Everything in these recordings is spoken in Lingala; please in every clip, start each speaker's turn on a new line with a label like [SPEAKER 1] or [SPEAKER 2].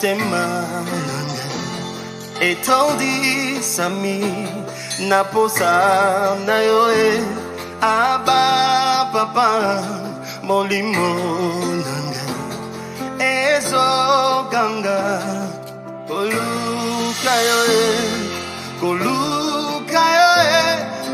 [SPEAKER 1] motema nanga etondi sami na posa na yoe aba papa molimo nanga ezo ganga koluka yoe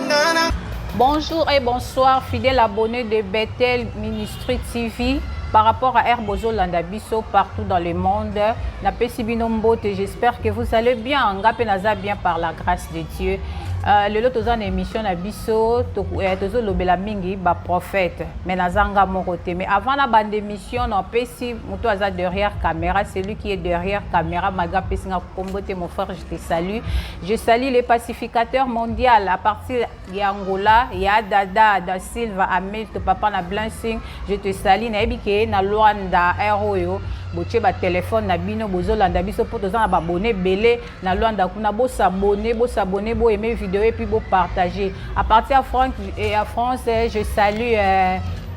[SPEAKER 1] nana.
[SPEAKER 2] Bonjour et bonsoir fidèles abonnés de Bethel Ministry TV. Par rapport à Herbozo Landabiso partout dans le monde, j'espère que vous allez bien. Ngapenaza bien par la grâce de Dieu. Le lot aux émission Nabiso, tozo lobela mingi ba prophète. Mais nazanga morote. Mais avant la bande d'émission, on pesi muto aza derrière caméra, celui qui est derrière caméra. Maga pesinga kombote mon frère, je te salue. Je salue les pacificateurs mondiaux à partir d'Angola, ya Dada, da Silva, Amel, to papa na Blansing. Je te salue na ebike na Luanda Aeroyo. Boche ba téléphone na bino bozo landa biso pour toza na ba abonné belé na Luanda kuna bo s'abonner, bo aimer vidéo et puis bo partager. À partir de France, je salue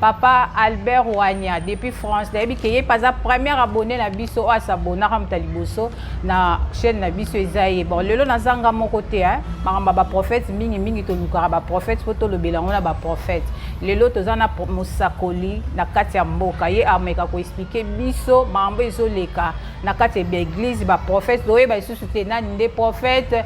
[SPEAKER 2] Papa Albert Ouania depuis France. Dabi keye pas à premier abonné na biso a s'abonner am taliboso na chaîne na biso ezaye. Bon lelo na zanga mon côté hein. Maramba ba prophète mingi to lukara ba prophète photo le belango na ba prophète. Lelo toza na musakoli na kati ya mboka ye ameka ko expliquer biso maramba ezoleka na kati ya église ba prophète doye ba isusu te na nde prophète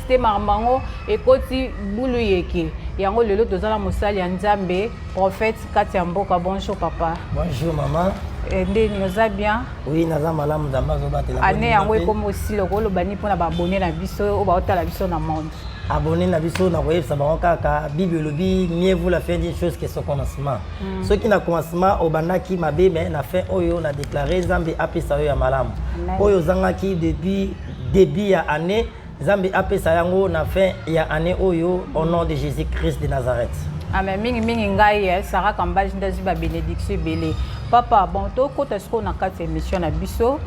[SPEAKER 2] te marambango ekoti bulu yeke. Yango lelo tozala musali ya Nzambe prophète Katia Mboka. Bonjour papa.
[SPEAKER 3] Bonjour maman.
[SPEAKER 2] Ndé noza bien?
[SPEAKER 3] Oui, naza malamu Nzambe zo batela.
[SPEAKER 2] Ane yango comme aussi le rôle bani pona ba abonné na biso o ba otala biso na monde.
[SPEAKER 3] Abonné na biso na koyebisa bango kaka Bible lobi mieux vaut la fin d'une chose que son commencement. Ceux qui na commencement obandaki mabe mais na fin oyo na déclarer Nzambe apesa yo ya malamu. Oyo zangaki depuis début ya année Nzambe apesa yango na fin ya année oyo au nom de Jésus-Christ de Nazareth.
[SPEAKER 2] Amen. Mingi ngai Sarah Kambaji ndazi ba bénédiction belé. Papa bon to ko tesko na kati émission na biso.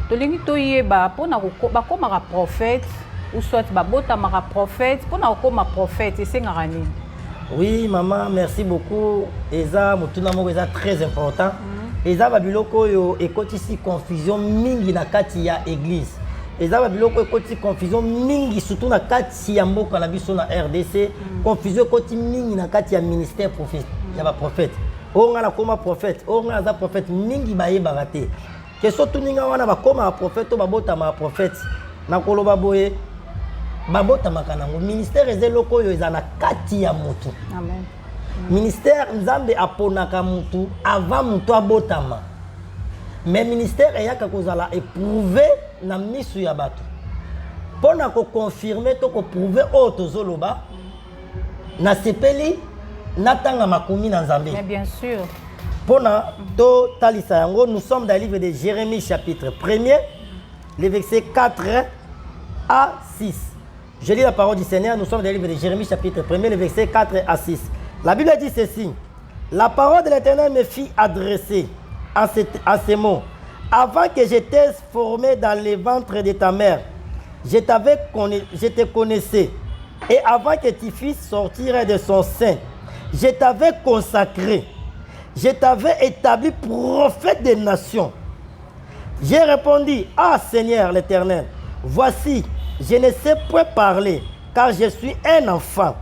[SPEAKER 2] To lingi to yeba pona ko ba ko mara prophète ou soit ba bota mara prophète pona ko ma prophète c'est ngani.
[SPEAKER 3] Oui maman, merci beaucoup. Eza mutuna moko eza très important. Eza ba biloko yo ekotisi confusion mingi na kati ya église. Ezaba biloko ekoti confusion mingi surtout na kati ya mboka na biso na RDC. Confusion ekoti mingi na kati ya ministère prophète ya ba prophète. Onga na koma prophète, onga za prophète mingi bayebaka te. Keso tuninga wana bakoma prophète to babota ma prophète. Na koloba boye babota makanango ministère ezeloko yo eza na kati ya mutu.
[SPEAKER 2] Amen.
[SPEAKER 3] Ministère Nzambe aponaka mutu avant mutu abotama. Mais ministère eyaka kozala éprouvé na misu ya bato. Pona ko confirmer to ko prouver auto zoloba na sepeli natanga makumi na Nzambe.
[SPEAKER 2] Mais bien sûr.
[SPEAKER 3] Pona to talisa yango nous sommes dans le livre de Jérémie chapitre 1er les versets 4 à 6. Je lis la parole du Seigneur, nous sommes dans le livre de Jérémie chapitre 1er les versets 4 à 6. La Bible dit ceci: La parole de l'Éternel me fit adresser à ces mots. Avant que je t'ai formé dans le ventre de ta mère, je te connaissais. Et avant que tu fisses sortir de son sein, je t'avais consacré. Je t'avais établi prophète des nations. J'ai répondu: Ah Seigneur l'Éternel, voici, je ne sais point parler, car je suis un enfant.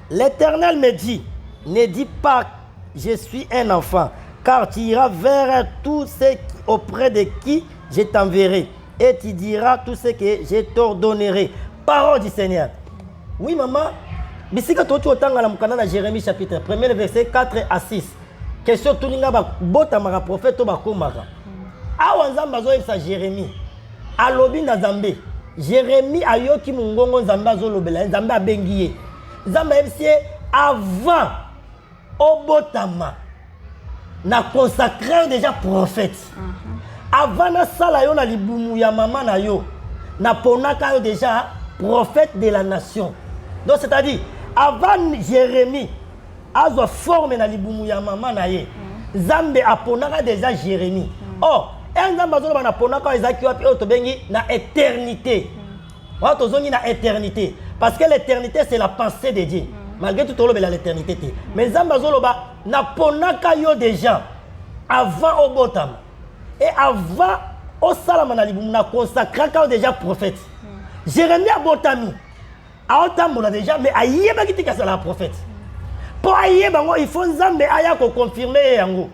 [SPEAKER 3] L'Éternel me dit: Ne dis pas, je suis un enfant, car tu iras vers tous ceux auprès de qui je t'enverrai, et tu diras tout ce que je t'ordonnerai. Parole du Seigneur. Oui, maman. Bisika tu otanga la mukana na Jérémie chapitre 1er verset 4 à 6. Question tuninga ba bota mara prophète ba komaka. Awa Nzambe zo yebisa Jérémie. Alobi na Nzambe. Jérémie ayoki mungongo Nzambe zo lobela Nzambe abengiye. Nzambe yebisi avant obotama na consacré déjà prophète. Avant na sala yo na libumu ya mama na yo na ponaka yo déjà prophète de la nation. Donc c'est-à-dire avant Jérémie azo forme na libumu ya mama na ye. Nzambe aponaka déjà Jérémie. Oh, Nzambe azo na ponaka ezaki wapi o to bengi na éternité. Wa to zongi na éternité parce que l'éternité c'est la pensée de Dieu. Malgré tout l'éternité. Mais Nzambe azo loba na ponaka yo déjà avant Obotam. Et avant au salamana libumu na consacré quand déjà prophète. Jérémie a botami. A otambola déjà mais ayeba ki tika sala prophète. Pour ayeba ngo il faut nzambe aya ko confirmer yango.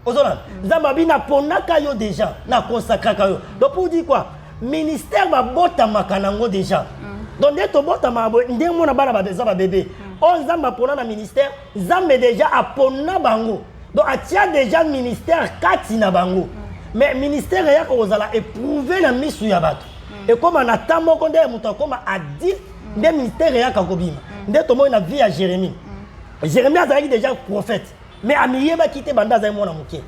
[SPEAKER 3] Ozona nzambe bina ponaka yo déjà na consacré ka yo. Donc pour dire quoi? Ministère ba botama kanango déjà. Donc dès to botama ndé mona bana ba besoin ba bébé. On nzambe pona na ministère, nzambe déjà a pona bango. Donc atia déjà ministère kati na bango. Mais ministère ya ko zala éprouver la mission ya bato. Et comme on attend mon condé muto comme a dit des ministères ya ka kobima. Ndé to mo na vie à Jérémie. Jérémie a déjà prophète. Mais amiye ba kité banda za mona muké.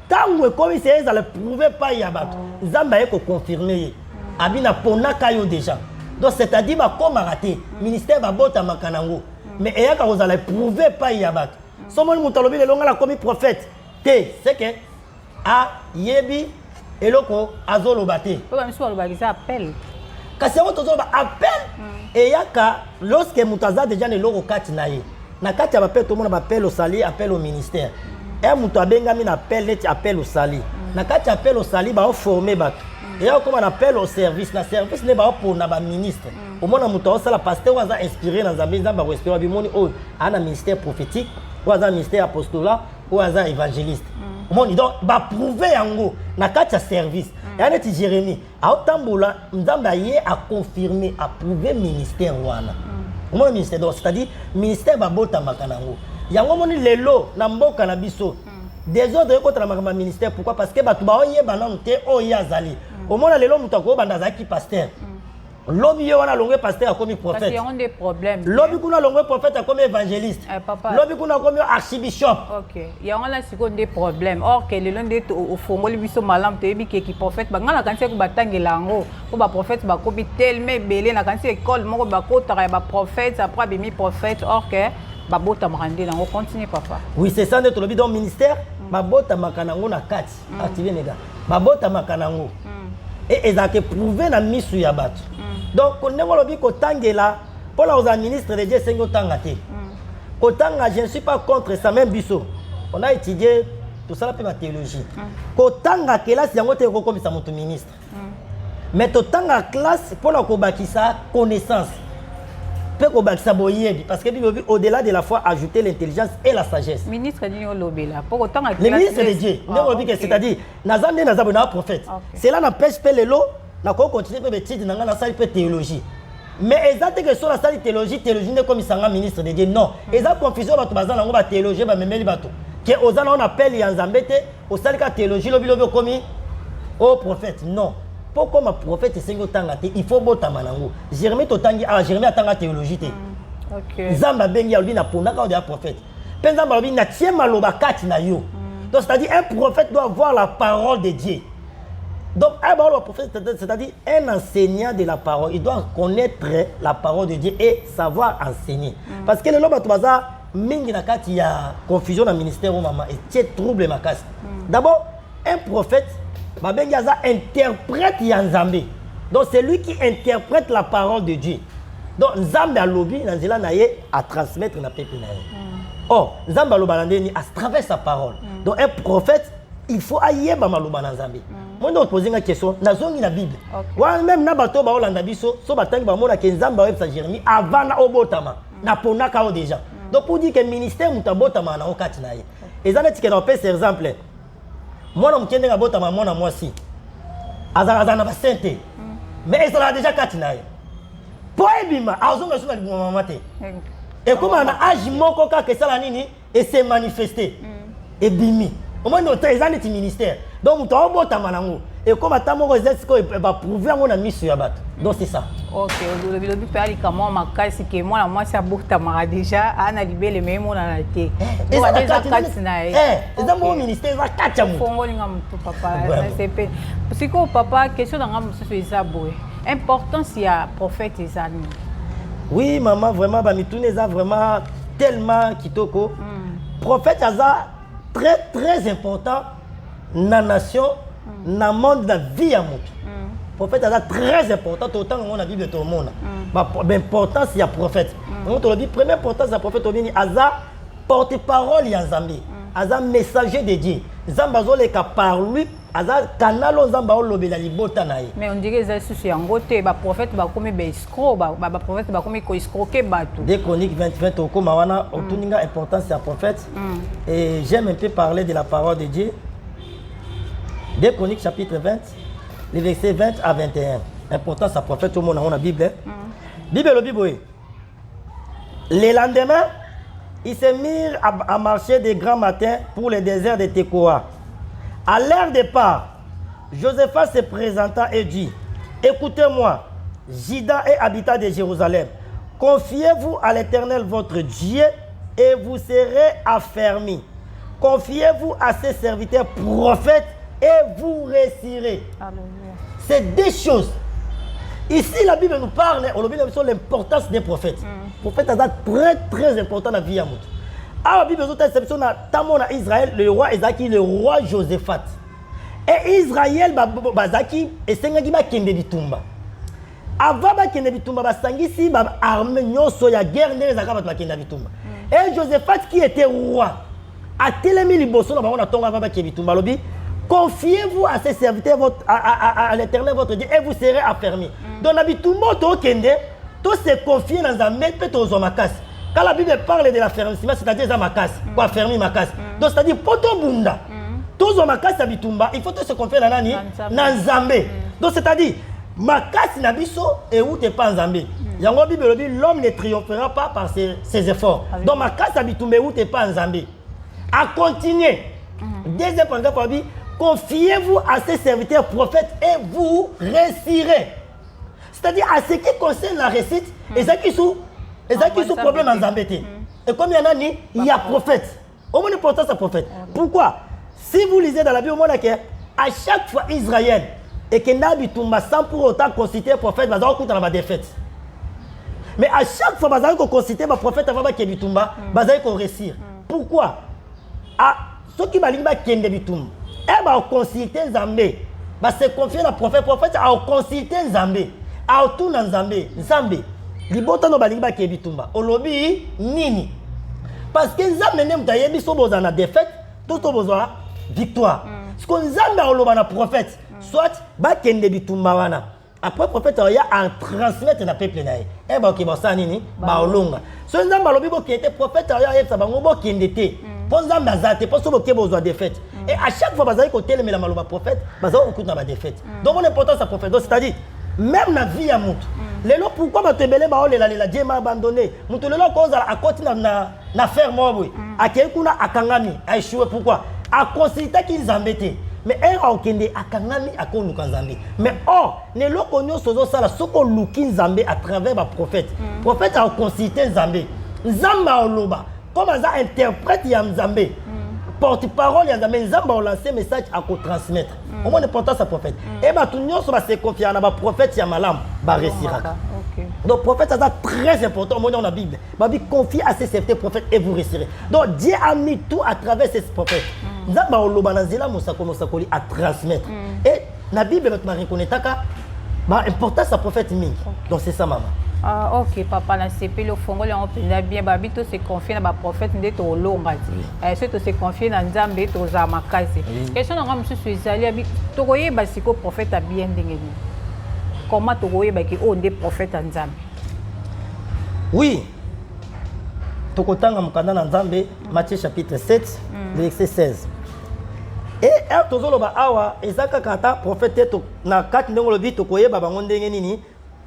[SPEAKER 3] Tango comme c'est ça le prouver pas ya bato. Nzambe ko confirmer. Abina pona kayo déjà. Donc c'est-à-dire ba comme raté ministère ba bota makanango. Mais il y a quand vous allez prouver pas y a bat. Sommel mutalobi le longa la comme prophète. T c'est que a yebi eloko azolo baté.
[SPEAKER 2] Pourquoi monsieur alobaki ça appel.
[SPEAKER 3] Kasi on tozo ba appel et ya ka lorsque mutaza déjà ne loko kati na ye. Na kati ya appel tout le monde appelle au sali, appel au ministère. Et mutu abenga mi na appel net appel au sali. Na kati appel au sali ba former bat. Et là, comme on appelle au service, le service n'est pas pour le ministre. Au moins, on a pasteur qui a inspiré dans les gens qui ont inspiré un ministère prophétique, ou un ministère apostolat, ou un évangéliste. Au moins, donc, va prouver en gros, dans le service. Et on est Jérémie. À Otamboula, nous avons confirmer, à prouver le ministère. Au moins, le ministère, c'est-à-dire, le ministère va bota makanango. Il y a un moment où les lots, n'ambo canabiso. Des autres contre le ministère, pourquoi? Parce que tu vas y aller. Au moins, les hommes qui pasteur. L'homme qui a longué pasteur comme prophète.
[SPEAKER 2] Parce qu'il y a des problèmes.
[SPEAKER 3] L'homme qui a longué prophète comme évangéliste. L'homme qui a comme archibishop.
[SPEAKER 2] Ok. Il y a des problèmes. Or, que les gens au fond, ils sont malins, qui prophète. Quand la cancer qui batang lango, pour prophète, bah comme tellement belé, la cancer école, mon prophète, après bimi prophète. Or que babota marandi lango continue papa. Oui, c'est ça notre lobby dans le ministère. Babota makanango na kati. Activer les gars. Babota makanango. Et ils ont prouvé la mission ya bato. Donc on ne voit pas tangela pour la ministre de Dieu sengo tangate. Kotanga je ne suis pas contre ça même biso. On a étudié tout ça la théologie. Kotanga classe yango te ko comme ça mon ministre. Mais totanga classe pour la kobakisa connaissance. Parce que au-delà de la foi, ajouter l'intelligence et la sagesse. Ministre dit là. Pour autant
[SPEAKER 3] le ministre de Dieu, c'est-à-dire, Nazamé Nazabona prophète. Cela n'empêche pas les lots, n'a pas continué à étudier dans la salle de théologie. Mais exactement que sur la salle de théologie n'est comme un ministre de Dieu. Non. Ils ont confusion dans la théologie, mais que aux gens on appelle les Anzambete, au salle de théologie, le commis au prophète. Non. Pourquoi ma prophète est il faut botta manango. Jérémie totangi Jérémie atanga théologie té. OK. Zamba bengi albi na ponaka de prophète. Penzamba albi na tie maloba kati na yo. Donc c'est-à-dire un prophète doit avoir la parole de Dieu. Donc un prophète c'est-à-dire un enseignant de la parole, il doit connaître la parole de Dieu et savoir enseigner. Parce que le loba tobaza mingi na kati ya confusion dans le ministère au maman et tie trouble makasi. D'abord un prophète Babengaza interprète Yanzambe. Donc c'est lui qui interprète la parole de Dieu. Donc Nzambe a lobby Nanzela naye à transmettre na peuple naye. Or Nzambe a lobalandeni à travers sa parole. Donc un prophète, il faut ayer ba maloba Nzambe. Moi donc poser une question, nazongi la Bible. Wa même na bato ba olanda biso, so batangi ba mona ke Nzambe wa Jérémie avant na obotama. Na ponaka o déjà. Donc pour dire que ministère mutabotama na okati naye. Ezana tike na pèse exemple. Moi, je suis abota maman na moi si. Azana ba sainte. Mais ils sont déjà katinaye. Pour ebima, azonga suna li maman te. Et comme on a agi moko ka que ça la nini et s'est manifesté. Et bimi. Au moins notre ils ont ministère. Donc tu abota manango. Et comme atamo ko va prouver mon mission ya bat. Donc c'est ça.
[SPEAKER 2] OK, le bilobi pali comment ma kasi que moi c'est abota mara déjà ana libele même on a été.
[SPEAKER 3] Et ça katinaye. Et dans mon ministère va kachamu.
[SPEAKER 2] Fongo linga mtu papa. C'est parce que papa question dans ngam c'est ça boy. Importance il y a prophète Isani.
[SPEAKER 3] Oui maman vraiment ba mitune ça vraiment tellement kitoko. Prophète Aza très important dans la nation, dans le monde de la vie à moto. Prophète est très important, autant qu'on a la Bible de tout le monde. L'importance il y a prophète. On te dit première importance il y a prophète il Aza porte-parole il y a Zambie. Aza messager de Dieu. Zambazo les cas par lui aza canal nzamba olobela libota na ye.
[SPEAKER 2] Mais on dirait que c'est sur un côté, bah prophète bah comme escroc, bah prophète bah comme escroquer bateau.
[SPEAKER 3] Des chroniques 20 au Komawana, autoninga importance c'est un prophète. Et j'aime un peu parler de la parole de Dieu. Des chroniques chapitre 20, les versets 20 à 21. Importance à prophète, tout le monde a la Bible. Bible le Bible. Le lendemain, ils se mirent à marcher de grand matin pour le désert de Tekoa. À leur départ, Josaphat se présenta et dit, écoutez-moi, Juda et habitants de Jérusalem, confiez-vous à l'Éternel votre Dieu et vous serez affermis. Confiez-vous à ses serviteurs prophètes et vous réussirez. C'est des choses. Ici, la Bible nous parle de l'importance des prophètes. Les prophètes sont très importants dans la vie de Mout. Alors, la Bible nous parle d'Israël, le roi Ezaki, le roi Josaphat. Et Israël, Bazaki, et Sengagi Kende Bitumba. Avant Kende Bitumba, Basangisi, armée, Soya, guerre, Kende Bitumba. Et Josaphat, qui était roi, a télémi Liboso, on a tombé avant Kende Bitumba. Confiez-vous à ses serviteurs, à l'Éternel votre Dieu, et vous serez affermis. Donc, la Bitumba, tout se confier dans un maître, peut-être aux Omakas. Quand la Bible parle de l'affermissement, c'est-à-dire Zamakas, pour affermir Makas. Donc, c'est-à-dire, Poto Bunda, tous les Makas Bitumba, il faut se confier dans Nani, dans Zambé. Donc, c'est-à-dire, Makas Nabiso et où t'es pas en Zambé. La Bible dit, l'homme ne triomphera pas par ses efforts. Donc, Makas Bitumba, où t'es pas en Zambé. À continuer. Deuxième point, confiez-vous à ses serviteurs prophètes et vous réussirez. C'est-à-dire, à ce qui concerne la réussite, et ça qui sont problème en Zambété. Et comme il y en a, il y a prophète. Au moins, l'importance c'est prophète. Pourquoi? Si vous lisez dans la Bible, à chaque fois Israël, et que Nabitumba, sans pour autant considérer prophète, va avoir dans la défaite. Mais à chaque fois, vous allez considérer prophète avant que Bitumba, vous allez réussir. Pourquoi? Ceux qui vont dire Bitumba, ils vont consulter Zambé. Ils se confient à prophète. Prophète a consulté Zambé. A tout dans Zambé. Zambé. Libota no balinga ke bitumba. Olobi nini. Parce que Zambé nem tayebi so boza na défaite, tout boza victoire. Ce qu'on Zambé oloba na prophète, soit ba kende bitumba wana. Après prophète ya a transmettre na peuple na ye. E ba ke bosa nini ba olonga. So Zambé olobi bo ke était prophète ya yebsa bango bo kende te. Pour Zambé azate, pour so bo ke boza défaite. Et à chaque fois bazali ko telemela maloba prophète, bazali okuta ba défaite. Donc mon importance à prophète, c'est-à-dire même la vie à Moutou. Lelo pourquoi ma tebele ba olela lela Dieu m'a abandonné. Moutou lelo cause à côté na faire moi boy. Akekuna akangami a échoué pourquoi? A consulter qu'ils embêtaient. Mais un okende akangami akonu kanzambe. Mais or lelo konyo sozo sala soko luki nzambe à travers ba prophète. Prophète a consulté nzambe. Nzamba oloba comme ça interprète ya nzambe. Porte-parole, il y a des gens qui ont lancé un message à transmettre. Au moins, l'importance à prophète. Et bien, tout le monde se confie à un prophète, il y a malam, donc, prophète, c'est très important au monde dans la Bible. Il confie à ses serviteurs prophètes et vous réussirez. Donc, Dieu a mis tout à travers ces prophètes. Nous avons à transmettre. Et la Bible, nous reconnaissons l'importance à prophète. Donc, c'est ça, maman.
[SPEAKER 2] Ah, ok, papa, la CP, le Fongo, on peut bien, Babito se confie dans le prophète, on est au long, surtout se confie dans Nzambe, aux Amakasi. Question de M. Suizali, tu vois, le prophète a bien dit. Comment tu vois qu'on est prophète en Nzambe?
[SPEAKER 3] Oui. Tu vois, dans Nzambe, Matthieu chapitre 7, verset 16. Et tu vois, awa, ezaka kata prophète, na kat ndongo lobi, tu vois, babango ndenge nini.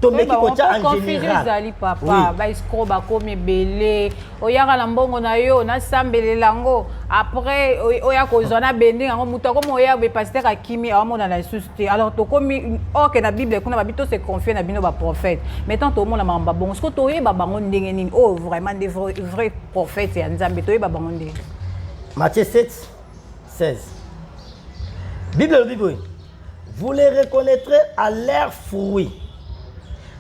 [SPEAKER 2] Oui, bah, on peut confuser Zali papa, bah escroc bah comme belé, oyaka na mbongo na yo na sambele lango. Après oya ko zona bending ngo muta comme oya be pasteur akimi amona na susté. Alors to comme ok na Bible kuna ba bito se confier na bino ba prophète. Maintenant to mona mamba bon, ce que to yeba bango ndenge nini. Oh vraiment des vrais prophètes ya Nzambe to yeba bango ndenge.
[SPEAKER 3] Matthieu 7 16. Bible vous les reconnaîtrez à leurs fruits.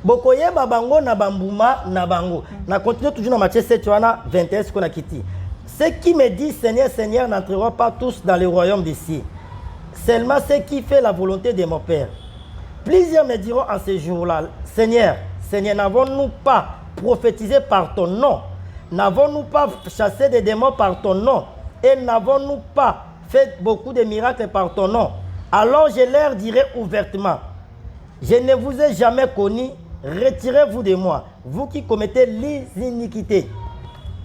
[SPEAKER 3] Bokoye babango na bambuma na bango. Na continue toujours dans Matthieu 7 21 ce qu'on a quitté. Ceux qui me disent Seigneur, Seigneur n'entreront pas tous dans le royaume des cieux. Seulement ceux qui font la volonté de mon Père. Plusieurs me diront en ce jour-là, Seigneur, Seigneur, n'avons-nous pas prophétisé par ton nom? N'avons-nous pas chassé des démons par ton nom? Et n'avons-nous pas fait beaucoup de miracles par ton nom? Alors je leur dirai ouvertement, je ne vous ai jamais connu, retirez-vous de moi, vous qui commettez les iniquités.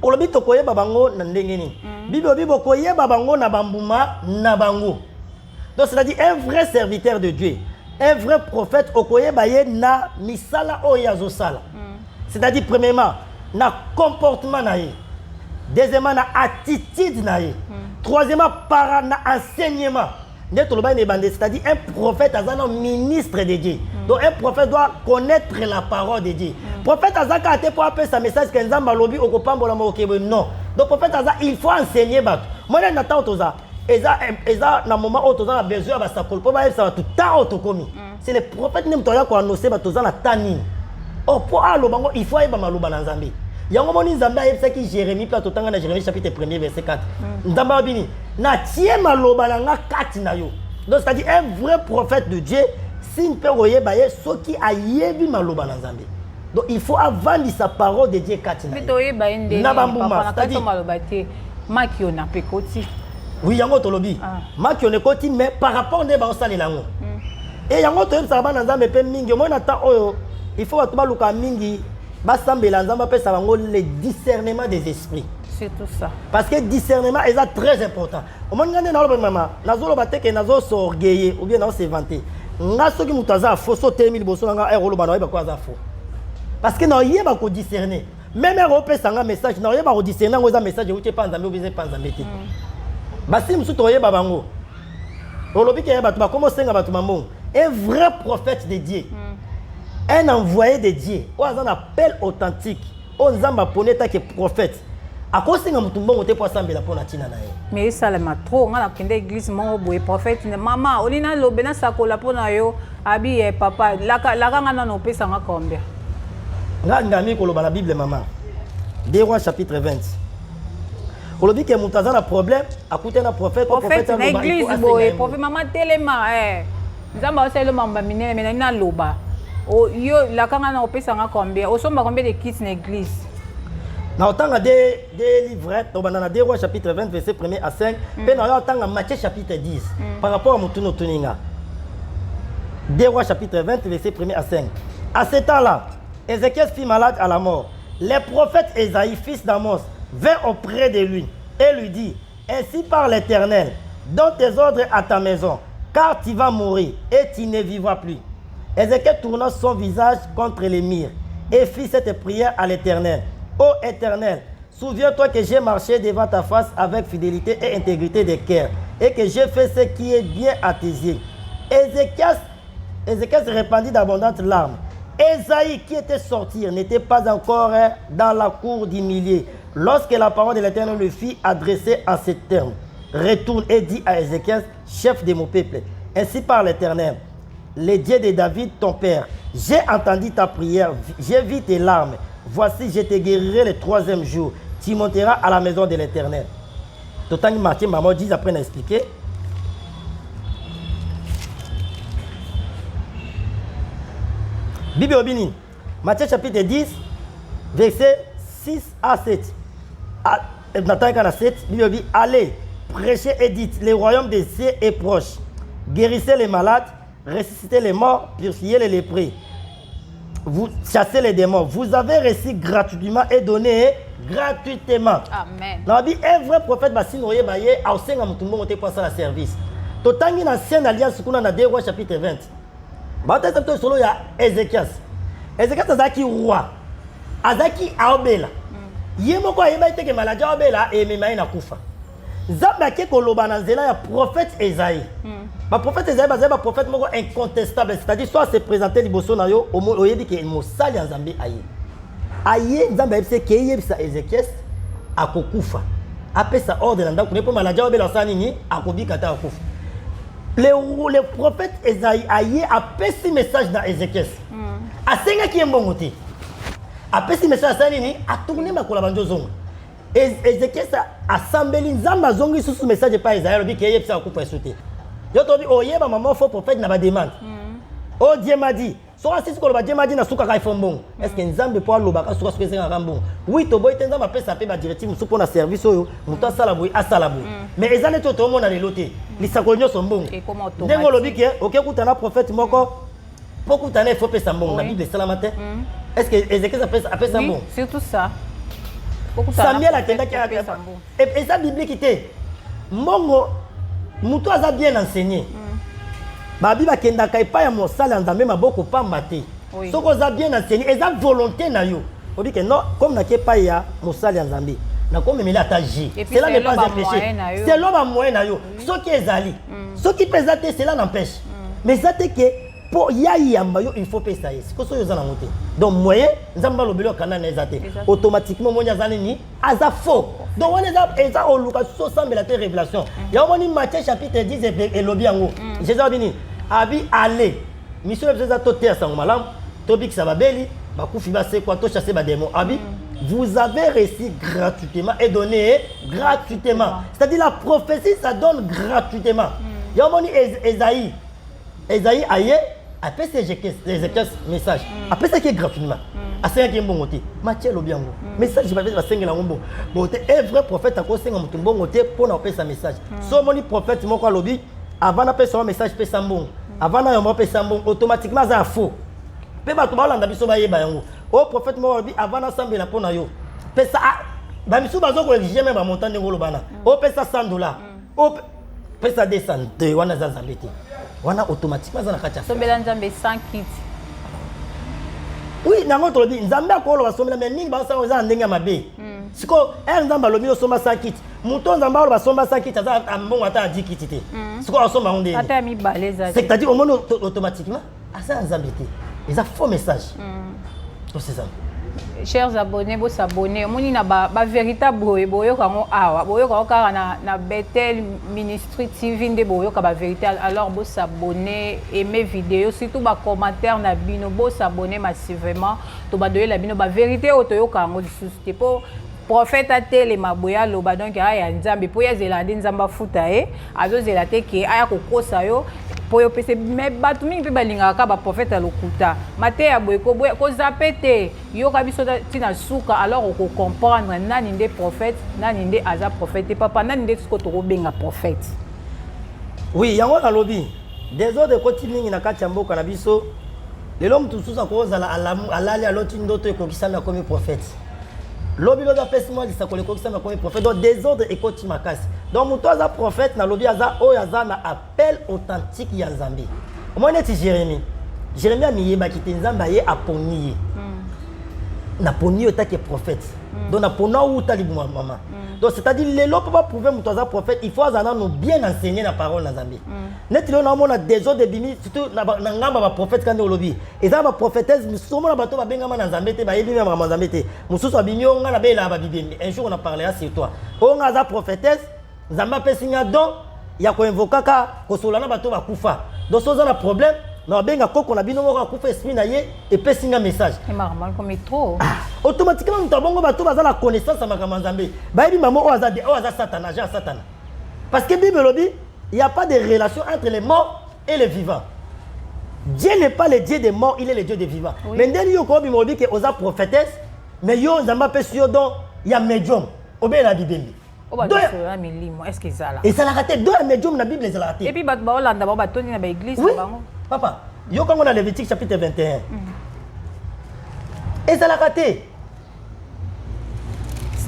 [SPEAKER 3] Olobi tokoye babango na ndengeni. Bibo koye babango na bambuma na bango. Donc c'est-à-dire un vrai serviteur de Dieu, un vrai prophète okoye baye na misala oyazo sala. C'est-à-dire premièrement na comportement na ye. Deuxièmement na attitude na ye. Troisièmement par na enseignement. C'est-à-dire un prophète a un ministre de Dieu. Donc un prophète doit connaître la parole de Dieu. Prophète a un pour appeler sa message que Nzamba lobi au copain non. Donc prophète a il faut enseigner bat. Moi j'attends tout ça. Eza na moment où tu as besoin de sa colpo ba ça tout temps autocomi. C'est le prophète nem toya ko annoncer ba toza na tanine. Oh pour alo bango il faut y ba maloba na Nzambe. Yango moni Nzambe ayebisa ki Jérémie plateau tanga na Jérémie chapitre 1er verset 4. Nzamba bini na tie maloba na nga kati na yo. Donc c'est-à-dire un vrai prophète de Dieu si peut oyeba ye soki ayebi maloba na Nzambe. Donc il faut avant sa parole de Dieu kati na.
[SPEAKER 2] Mais toyeba ende na bambuma c'est-à-dire maloba te makio na pekoti.
[SPEAKER 3] Oui yango tolobi. Makio ne koti mais par rapport ne ba osali lango. Et yango toyebisa ba na Nzambe pe mingi mo na ta oyo il faut atuba luka mingi. Le discernement des esprits.
[SPEAKER 2] C'est tout ça.
[SPEAKER 3] Parce que discernement est très important. Au moment où on a maman, nazo batté que nazo s'orgueiller ou bien nazo se vanter. Nazo qui mutaza faux sauter mille bosso nga erolo bana ba quoi za faux. Parce que na yeba ko discerner. Même europé sanga message na yeba ko discerner ngoza message uti panza mbi bize panza mbeti. Basi msuto yeba bango. Olobi ke yeba tu ba comment senga batu mambo. Un vrai prophète de Dieu. Un envoyé de Dieu, ou un appel authentique, ou un poneta qui prophète. À cause de mutumbo te pour sambela pour natina nae.
[SPEAKER 2] Mais ça le matro, on a kende église mon boy prophète maman, olina lobena sakola pour na yo, abi papa, la kanga na no pesa nga combien.
[SPEAKER 3] Nga ngami ko loba la Bible maman. 2 Rois chapitre 20. On dit que mutaza na problème, à côté na prophète
[SPEAKER 2] na église boy, prophète maman telema Nzamba c'est le mamba minene mais na loba. Oh, yo la kanga na opesa nga combien? Au somba combien de kits na église?
[SPEAKER 3] Na otanga des livrettes, on a 2 Rois chapitre 20 verset 1er à 5, puis na otanga Matthieu chapitre 10 par rapport à Mutuno Tuninga. 2 Rois chapitre 20 verset 1er à 5. À ce temps-là, Ézéchiel fut malade à la mort. Le prophète Ésaïe, fils d'Amos, vint auprès de lui et lui dit: ainsi parle l'Éternel, donne tes ordres à ta maison, car tu vas mourir et tu ne vivras plus. Ézéchiel tourna son visage contre les murs et fit cette prière à l'Éternel. Ô Éternel, souviens-toi que j'ai marché devant ta face avec fidélité et intégrité de cœur et que j'ai fait ce qui est bien à tes yeux. Ézéchiel se répandit d'abondantes larmes. Ésaïe qui était sorti n'était pas encore dans la cour d'humilier lorsque la parole de l'Éternel le fit adresser en ces termes. Retourne et dis à Ézéchiel, chef de mon peuple, ainsi parle l'Éternel, le Dieu de David, ton père. J'ai entendu ta prière, j'ai vu tes larmes. Voici, je te guérirai le 3e jour. Tu monteras à la maison de l'Éternel. Totangi Martin, maman dit après à expliquer. Bible Obinin, Matthieu chapitre 10, verset 6 à 7. Nathan 47, Bible dit, allez, prêchez et dites, le royaume des cieux est proche. Guérissez les malades, ressuscitez les morts, purifiez les lépreux. Vous chassez les démons. Vous avez reçu gratuitement et donné gratuitement.
[SPEAKER 2] Amen.
[SPEAKER 3] Dans la Bible, un vrai prophète va s'innoyer, a aussi un mutumbo pour ça la service. Totangi dans l'ancienne alliance, qu'on a dans 2 Rois chapitre 20. Il y a Ézéchiel. Ézéchiel est roi. Azaki Aobela. Yemoko ayeba ite ke maladie Aobela et memaye na kufa. Zamba ke koloba na nzela ya prophète Esaïe. Le prophète Esaïe est un prophète incontestable, c'est-à-dire soit se présenter liboso na yo au yebi ke mosali nzambe aye. Aye nzambe ebise ke yebisa Ézéchiel akokufa. Apesa ordre na ndako ne po maladie Aobela sa nini akobika ta akufa. Le prophète Esaïe a passé message dans Ézéchiel. A senga qui est bon côté. A passé message à Nini a tourné ma collaboration. Ézéchiel a semblé nzamba zongi sous message pas Esaïe dit qu'il y a ça couper sauter. Yo to bi oyeba maman faux prophète na ba demande. Oh Dieu m'a dit, soit si ko ba Dieu m'a dit na suka ka ifombo. Est-ce que nzambe po lobaka suka spese nga rambo. Oui to boy nzamba pesa pe ba directive musu pona service oyo, muta sala boy asala boy. Mais ezane to mona le loté. lisakoli nyonso mbongo ndenge olobi ke okekutana prophète moko mpo kutana ifo pesa mbongo na bible esalama te est ce que Ézéchias apesa mbongo
[SPEAKER 2] surtout ça
[SPEAKER 3] Samuel akendaki eza biblique te mbongo moto aza bien enseigné babi bakendaka epai ya mosala ya nzambe maboko pamba te soki oza bien enseigné eza volonté na yo obi ke non comme naki epai ya mosala ya nzambe nakomemeli ata j cela n'est pas un péché selon bamoyen na yo soki ezali soki mpe eza te cela n'empêche mais eza te ke mpo ya yamba yo il faut pesa ye sikoyo soki oza nango te donc moyen nzambe alobeli okanda na eza te automatiquement moni aza nini aza faux donc wana eza oluka sosambela te révélation yango moni Matthieu chapitre 10 elobi yango jésus abi nini abi ale mission ebiso eza toteya sango malamu tobikisa babeli bakufi basekwa tochasse badémon abi vous avez reçu gratuitement et donné gratuitement. C'est-à-dire la prophétie, ça donne gratuitement. Il y a un moment Esaïe aïe, après c'est Ézéchias message. Après c'est qui est gratuitement. À ce qui est bon côté. Matthieu le bien. Message je vais faire 5 la bon. Bon, un vrai prophète a conseillé un bon côté pour nous faire sa message. So mon prophète mon quoi lobby avant d'appeler son message peut ça bon. Avant d'appeler ça bon automatiquement ça faux. Pe ba to ba landa biso ba yeba yango. O prophète mo bi avant ensemble na pona yo. Pesa ba misu bazo ko exige même ba montant de ngolo bana. O pesa $100. O pesa $200 wana za zambeti. Wana automatiquement za na kacha.
[SPEAKER 2] Sombela nzambe 100 kits.
[SPEAKER 3] Oui, nango to bi nzambe akolo ba sombela mais ningi ba sa za ndenge mabe. Siko nzambe lobi osomba 100 kits. Muto nzambe alo ba somba 100 kits za ambongo ata 10 kits te. Siko osomba onde.
[SPEAKER 2] Ata mi baleza.
[SPEAKER 3] C'est-à-dire au moins automatiquement asa nzambeti. Ils ont faux message. C'est ça.
[SPEAKER 2] Chers abonnés, vous s'abonnez. Moni na ba véritable boyo kango awa. Boyo kango kara na Bethel Ministry TV nde boyo ka ba vérité. Alors vous s'abonnez, aimez vidéo, surtout ba commentaire na bino, vous s'abonnez massivement. To ba doye la bino ba vérité otoyo kango disuste po prophète a télé maboya loba donc aya nzambe po ya zelande nzamba futa azo zelate ke aya kokosa yo po yo pese me batu mingi pe balingaka ba prophète lokuta mate ya boye ko zapete yo kabiso tina suka alors ko comprendre nani nde prophète nani nde aza prophète papa nani nde siko to benga prophète.
[SPEAKER 3] Oui yango na lobi des autres côté mingi na kati ya mboka na biso lelo mtu susa ko zala alali aloti ndoto ekokisana comme prophète. Lobi loda pesimo li sakole ko kisama comme prophète donc désordre et koti makasi donc muto aza prophète na lobi aza oyo aza na appel authentique ya Nzambe omoni ti Jérémie amiyeba kite Nzambe ye aponi ye na poni yo take prophète donc na pona uta li maman donc c'est-à-dire lelo pour prouver muto aza prophète il faut azana no bien enseigner la parole na Nzambe net lo na mona désordre bimi surtout na ngamba ba prophète quand lobi eza ba prophétesse musumo na bato ba benga na Nzambe te ba yebi même na Nzambe te mususu abinyo nga na bela ba bibembe un jour on a parlé sur toi o nga za prophétesse Nzambe pesinga don ya ko invoka ka ko sola na bato ba kufa donc so za na problème na benga koko na bino moko kufa esprit na ye et pesinga message
[SPEAKER 2] c'est normal comme trop
[SPEAKER 3] automatiquement muto bongo bato baza la connaissance ma Nzambe ba yebi mamo o aza satana ja satana parce que Bible lobi il n'y a pas de relation entre les morts et les vivants. Dieu n'est pas le Dieu des morts, il est le Dieu des vivants. Oui. Mais dès que vous avez dit que vous êtes prophétesse, mais vous avez dit qu'il y a médium. Vous avez dit Bible.
[SPEAKER 2] Est-ce que ça là?
[SPEAKER 3] Et ça l'a raté. Deux médiums dans la Bible, ça l'a raté.
[SPEAKER 2] Et puis, vous avez l'église.
[SPEAKER 3] Oui, papa. Vous avez dans Lévitique chapitre 21. Et ça l'a raté.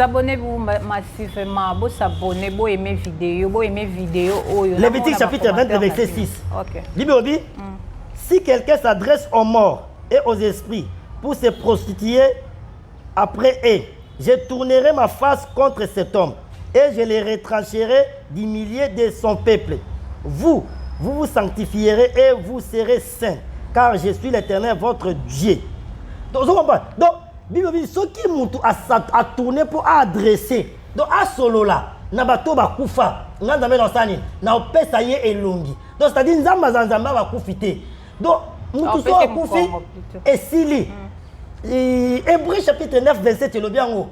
[SPEAKER 2] Abonnez-vous massivement, vous s'abonnez, vous aimez vidéo,
[SPEAKER 3] Lévitique chapitre 20, verset 6. Okay. Bible dit, si quelqu'un s'adresse aux morts et aux esprits pour se prostituer après eux, je tournerai ma face contre cet homme et je les retrancherai du milieu de son peuple. Vous vous sanctifierez et vous serez saints, car je suis l'Éternel, votre Dieu. Donc, Bible dit ce qui mutu a tourné pour adresser donc à solo là na bato ba kufa nganda me nosani na opesa ye elongi donc c'est-à-dire nzamba nzamba ba kufite donc mutu so kufi esili Hébreux chapitre 9 verset le biango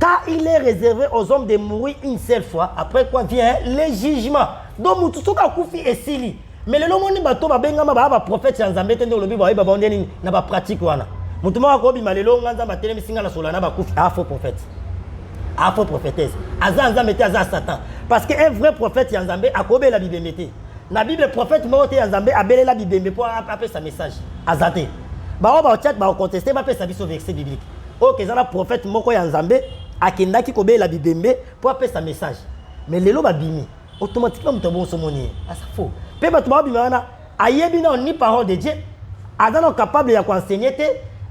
[SPEAKER 3] car il est réservé aux hommes de mourir une seule fois après quoi vient le jugement donc mutu so ka kufi esili mais le moni bato ba benga ba prophète nzambe tende lobi ba ba ndeni na ba pratique wana Mutuma ko bima lelo nganza matele misinga na solana ba kufi faux prophète. Faux prophétesse. Aza nzambe te aza Satan. Parce qu'un vrai prophète Yanzambe a combien la Bible mettait. La Bible prophète m'a dit Yanzambe a belé la Bible pour appeler sa message. Azate. Bah on va chat bah on contester va faire sa vie sur verset biblique. Ok, ça la prophète moko Yanzambe a kendaki combien la Bible pour appeler sa message. Mais les lots babimi automatiquement nous tombe sur monier. Ah ça faux. Pe ba tuba bimana ayebi na ni parole de Dieu. Adana capable ya enseigner te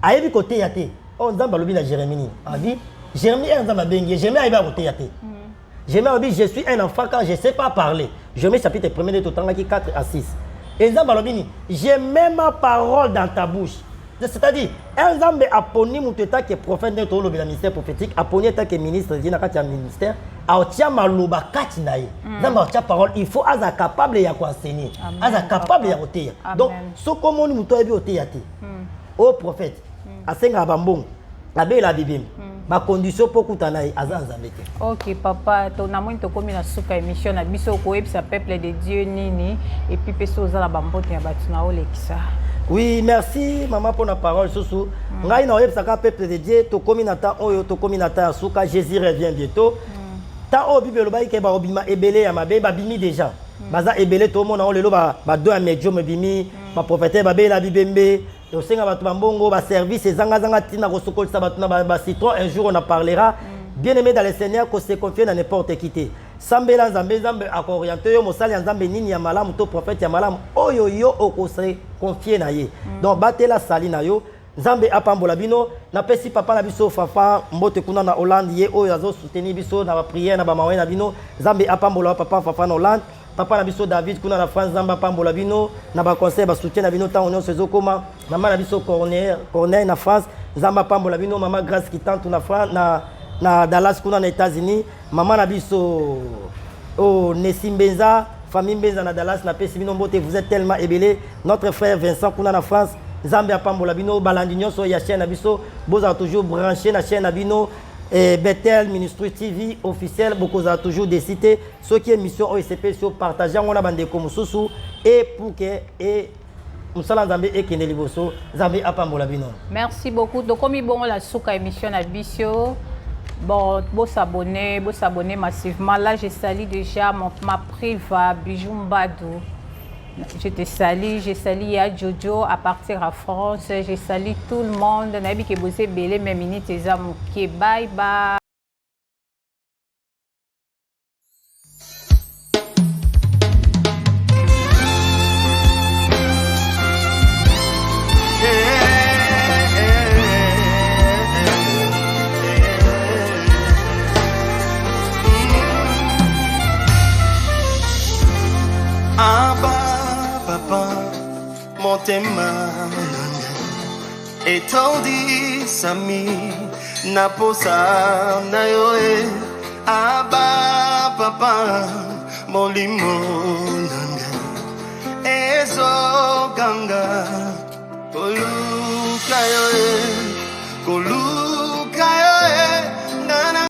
[SPEAKER 3] ayebi côté yate. On Nzamba lobi na Jérémie. A dit Jérémie Nzamba bengi, Jérémie ayebi côté yate. Jérémie dit je suis un enfant quand je ne sais pas parler. Jérémie chapitre 1er de Totangaki 4 à 6. Et Nzamba lobi j'ai même ma parole dans ta bouche. C'est-à-dire, un Nzambe a poni muteta qui est prophète de tout le ministère prophétique, a poni tant que ministre de la ministère, a otia maluba kati naye. Nzambe a parole, il faut aza capable ya enseigner, aza capable ya oteya. Donc, ce comme on muto ebi oteya te. Au prophète, a senga bambong, abe la Bible. Ma condition pour kutanaye aza Nzambe te.
[SPEAKER 2] Ok papa, ton amour to komi na suka émission na biso ko ebisa peuple de Dieu nini et puis peso za la bambote ya batina olekisa.
[SPEAKER 3] Oui, merci maman pour la parole. Sousou. Ngai na oyebsaka peuple de Dieu, to kominata oyo to kominata suka Jésus revient bientôt. Ta o Bible ba ke ba obima ebele ya mabe ba bimi déjà. Baza ebele to mona o lelo ba do ya medium bimi, ba prophète ba be la bibembe. To senga ba mbongo ba service ezanga zanga tina ko sokolisa ba tuna ba citron un jour on en parlera. Bien-aimé dans le Seigneur, qu'on se confie dans n'importe qui. Sambela Nzambe Nzambe akorienté yo mosali Nzambe nini ya malamu to prophète ya malamu oyo yo okose confier na ye. Donc batela sali na yo Nzambe apambola bino na pesi papa na biso fafa mbote kuna na Hollande ye oyo azo soutenir biso na ba prière na ba mawe na bino Nzambe apambola papa fafa na Hollande papa na biso David kuna na France Nzambe apambola bino na ba conseil ba soutien na bino tant on se koma mama na biso Corneille na France Nzambe apambola bino mama Grâce qui tante na France na Dallas kuna na États-Unis maman na biso oh Nessimbenza famille Benza na Dallas na pesi bino mbote vous êtes tellement ébélé notre frère Vincent kuna na France Nzambe apambola bino balandi nyonso ya chaîne na biso boza toujours branché na chaîne na bino et Bethel Ministry TV officiel bokoza toujours des cités ceux qui émission OSP sur partager on a bande comme sousou et pour que et Musala Nzambe ekende liboso Nzambe apambola bino.
[SPEAKER 2] Merci beaucoup. Donc comme bon la souka émission na bisio. Bon, vous s'abonner massivement. Là, je salue déjà ma priva, Bijou Mbadou. Je te salue, je salue ya Jojo à partir à France. Je salue tout le monde. Nabi que vous êtes belé, mes minutes, les amours. Bye bye.
[SPEAKER 1] Motema etondi sami naposa na yoe aba papa molimo nanga ezo ganga koluka yoe koluka